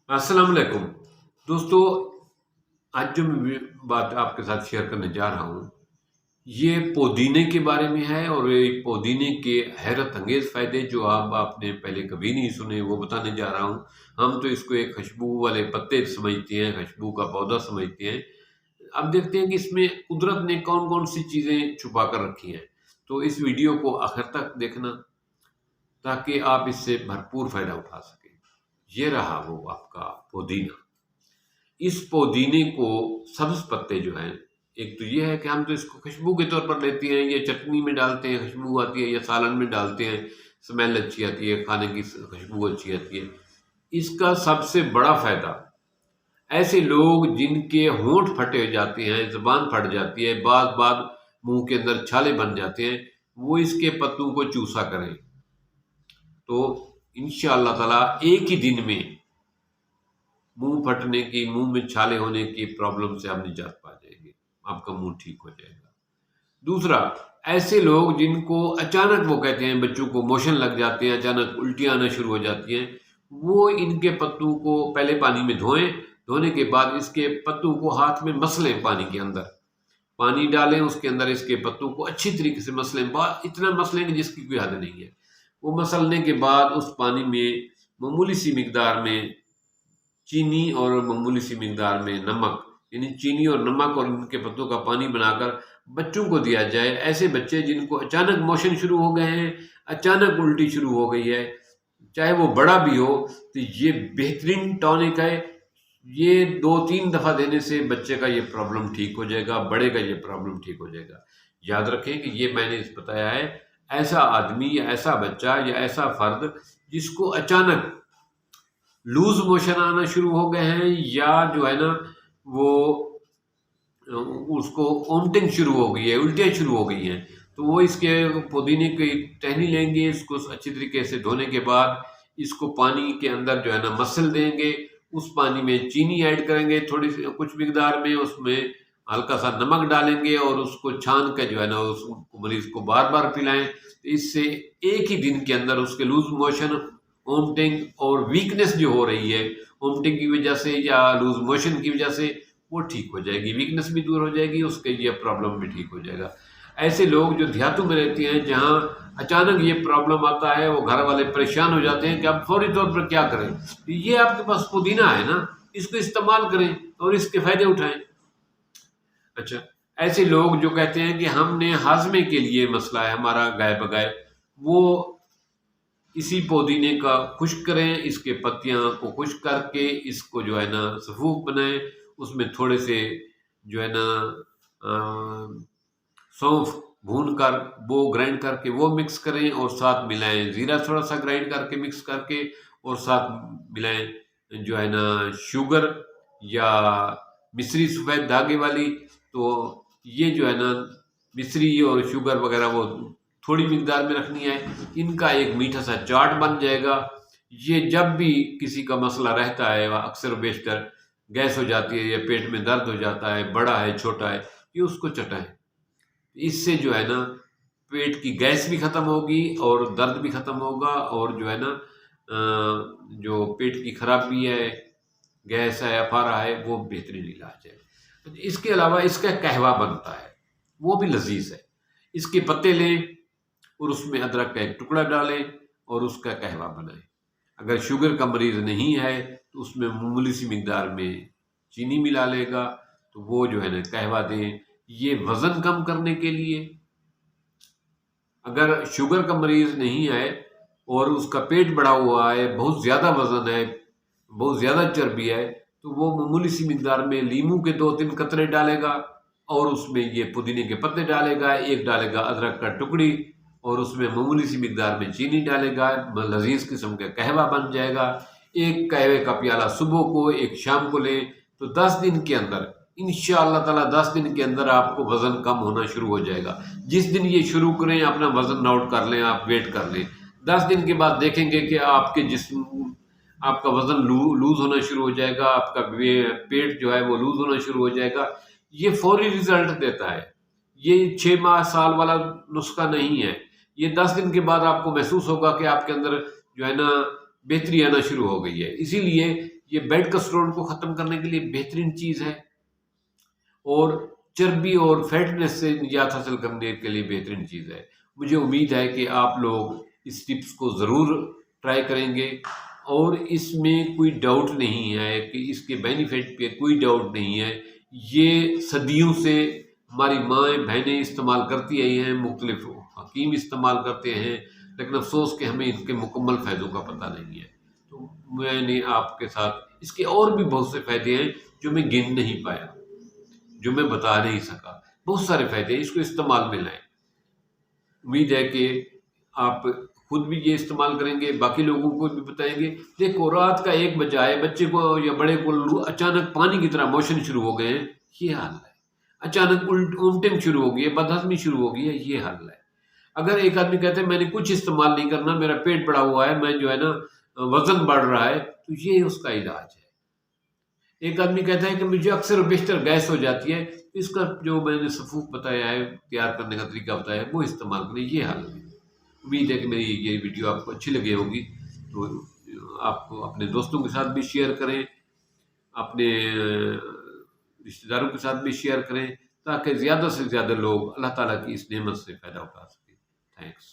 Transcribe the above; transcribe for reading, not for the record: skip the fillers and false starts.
अस्सलाम वालेकुम दोस्तों। आज जो मैं बात आपके साथ शेयर करने जा रहा हूँ, ये पुदीने के बारे में है और ये पुदीने के हैरत अंगेज़ फ़ायदे जो आपने पहले कभी नहीं सुने, वो बताने जा रहा हूँ। हम तो इसको एक खुशबू वाले पत्ते समझते हैं, खुशबू का पौधा समझते हैं। अब देखते हैं कि इसमें कुदरत ने कौन-कौन सी चीज़ें छुपा कर रखी हैं। तो इस वीडियो को आखिर तक देखना, ताकि आप इससे भरपूर फ़ायदा उठा सकें। ये रहा वो आपका पुदीना। इस पुदीने को सब्ज़ पत्ते जो हैं, एक तो ये है कि हम तो इसको खुशबू के तौर पर लेते हैं, ये चटनी में डालते हैं, खुशबू आती है, या सालन में डालते हैं, स्मेल अच्छी आती है, खाने की खुशबू अच्छी आती है। इसका सबसे बड़ा फ़ायदा, ऐसे लोग जिनके होंठ फटे हो जाते हैं, ज़ुबान फट जाती है, बात-बात मुँह के अंदर छाले बन जाते हैं, वो इसके पत्तों को चूसा करें, तो इंशाअल्लाह ताला एक ही दिन में मुँह फटने की, मुँह में छाले होने की प्रॉब्लम से आप निजात पा जाएँगे। आपका मुँह ठीक हो जाएगा। दूसरा, ऐसे लोग जिनको अचानक वो कहते हैं बच्चों को मोशन लग जाते हैं, अचानक उल्टियाँ आना शुरू हो जाती हैं, वो इनके पत्तों को पहले पानी में धोएँ, धोने के बाद इसके पत्तों को हाथ में मसलें पानी के अंदर। पानी डालें, उसके अंदर इसके पत्तों को अच्छी तरीके से मसलें, इतना मसलेंगे जिसकी कोई हद नहीं है। वो मसलने के बाद उस पानी में मामूली सी मिकदार में चीनी और मामूली सी मिकदार में नमक, यानी चीनी और नमक और इनके पत्तों का पानी बनाकर बच्चों को दिया जाए। ऐसे बच्चे जिनको अचानक मोशन शुरू हो गए हैं, अचानक उल्टी शुरू हो गई है, चाहे वो बड़ा भी हो, तो ये बेहतरीन टॉनिक है। ये 2-3 दफ़ा देने से बच्चे का ये प्रॉब्लम ठीक हो जाएगा, बड़े का ये प्रॉब्लम ठीक हो जाएगा। याद रखें कि ये मैंने बताया है, ऐसा आदमी या ऐसा बच्चा या ऐसा फ़र्द जिसको अचानक लूज़ मोशन आना शुरू हो गए हैं, या जो है ना वो उसको वोमिटिंग शुरू हो गई है, उल्टियाँ शुरू हो गई हैं, तो वो इसके पुदीने की टहनी लेंगे, इसको अच्छी तरीके से धोने के बाद इसको पानी के अंदर जो है ना मसल देंगे। उस पानी में चीनी ऐड करेंगे थोड़ी सी, कुछ मिकदार में, उसमें हल्का सा नमक डालेंगे और उसको छान के जो है ना उस मरीज़ को बार-बार पिलाएँ। तो इससे एक ही दिन के अंदर उसके लूज़ मोशन, वोमिटिंग और वीकनेस जो हो रही है, वोमिटिंग की वजह से या लूज़ मोशन की वजह से, वो ठीक हो जाएगी, वीकनेस भी दूर हो जाएगी, उसके ये प्रॉब्लम भी ठीक हो जाएगा। ऐसे लोग जो देहातों में रहते हैं, जहाँ अचानक ये प्रॉब्लम आता है, वो घर वाले परेशान हो जाते हैं कि अब फौरी तौर पर क्या करें? तो ये आपके पास पुदीना है ना, इसको इस्तेमाल करें और इसके फ़ायदे उठाएँ। अच्छा, ऐसे लोग जो कहते हैं कि हमने हाज़मे के लिए मसला है हमारा गाय-बगाए, वो इसी पुदीने का खुश्क करें, इसके पत्तियाँ को खुश्क करके इसको जो है ना सफ़ूफ बनाएँ, उसमें थोड़े से जो है ना सौंफ भूनकर वो ग्राइंड करके वो मिक्स करें और साथ मिलाएँ, ज़ीरा थोड़ा-सा ग्राइंड करके मिक्स करके और साथ मिलाएँ जो है ना शुगर या मिश्री सफ़ेद धागे वाली। तो ये जो है ना मिश्री और शुगर वग़ैरह वो थोड़ी मिकदार में रखनी है। इनका एक मीठा-सा चाट बन जाएगा। ये जब भी किसी का मसला रहता है, अक्सर बेशतर गैस हो जाती है या पेट में दर्द हो जाता है, बड़ा है, छोटा है, ये उसको चटाएँ। इससे जो है ना पेट की गैस भी ख़त्म होगी और दर्द भी ख़त्म होगा, और जो है ना जो पेट की खराबी है, गैस है, अफारा है, वो बेहतरीन इलाज है। तो इसके अलावा इसका कहवा बनता है, वो भी लज़ीज़ है। इसके पत्ते लें और उसमें अदरक का एक टुकड़ा डालें और उसका कहवा बनाएँ। अगर शुगर का मरीज़ नहीं है, तो उसमें मामूली सी मिकदार में चीनी मिला लेगा, तो वो जो है ना कहवा दें। ये वज़न कम करने के लिए, अगर शुगर का मरीज़ नहीं है और उसका पेट बढ़ा हुआ है, बहुत ज़्यादा वज़न है, बहुत ज़्यादा चर्बी है, तो वो मामूली सी मिकदार में लीमू के 2-3 कतरे डालेगा और उसमें ये पुदीने के पत्ते डालेगा, एक डालेगा अदरक का टुकड़ी और उसमें मामूली सी मिकदार में चीनी डालेगा, लज़ीज़ किस्म का कहवा बन जाएगा। एक कहवे का प्याला सुबह को, एक शाम को लें, तो 10 दिन के अंदर इंशाअल्लाह ताला 10 दिन के अंदर आपको वज़न कम होना शुरू हो जाएगा। जिस दिन ये शुरू करें, अपना वज़न नोट कर लें, आप वेट कर लें। 10 दिन के बाद देखेंगे कि आपके जिस्म, आपका वज़न लूज़ होना शुरू हो जाएगा, आपका पेट जो है वो लूज़ होना शुरू हो जाएगा। ये फ़ौरी रिज़ल्ट देता है। ये 6 माह, साल वाला नुस्ख़ा नहीं है। ये 10 दिन के बाद आपको महसूस होगा कि आपके अंदर जो है ना बेहतरी आना शुरू हो गई है। इसीलिए یہ بیڈ کولیسٹرول کو ختم کرنے کے لیے بہترین چیز ہے، اور چربی اور فیٹنس سے نجات حاصل کرنے کے لیے بہترین چیز ہے۔ مجھے امید ہے کہ آپ لوگ اس ٹپس کو ضرور ٹرائی کریں گے، اور اس میں کوئی ڈاؤٹ نہیں ہے کہ اس کے بینیفٹ پہ کوئی ڈاؤٹ نہیں ہے۔ یہ صدیوں سے ہماری مائیں بہنیں استعمال کرتی آئی ہیں، مختلف حکیم استعمال کرتے ہیں، لیکن افسوس کہ ہمیں ان کے مکمل فائدوں کا پتہ نہیں ہے۔ تو میں نے آپ کے ساتھ اس کے اور بھی بہت سے فائدے ہیں جو میں گن نہیں پایا، جو میں بتا نہیں سکا، بہت سارے فائدے ہیں، اس کو استعمال میں لائیں۔ امید ہے کہ آپ خود بھی یہ استعمال کریں گے، باقی لوگوں کو بھی بتائیں گے۔ دیکھو رات کا 1 بجا ہے، بچے کو یا بڑے کو اچانک پانی کی طرح موشن شروع ہو گئے ہیں، یہ حل ہے۔ اچانک الٹن شروع ہو گئی ہے، بدہضمی شروع ہو گئی ہے، یہ حل ہے۔ اگر ایک آدمی کہتا ہے میں نے کچھ استعمال نہیں کرنا، میرا پیٹ بڑا ہوا ہے، میں جو ہے نا وزن بڑھ رہا ہے، تو یہ اس کا علاج ہے۔ ایک آدمی کہتا ہے کہ مجھے اکثر و بیشتر گیس ہو جاتی ہے، اس کا جو میں نے صفوف بتایا ہے، تیار کرنے کا طریقہ بتایا ہے، وہ استعمال کریں، یہ حل ہے۔ امید ہے کہ میری یہ ویڈیو آپ کو اچھی لگے ہوگی، تو آپ کو اپنے دوستوں کے ساتھ بھی شیئر کریں، اپنے رشتہ داروں کے ساتھ بھی شیئر کریں، تاکہ زیادہ سے زیادہ لوگ اللہ تعالیٰ کی اس نعمت سے فائدہ اٹھا سکیں۔ تھینکس۔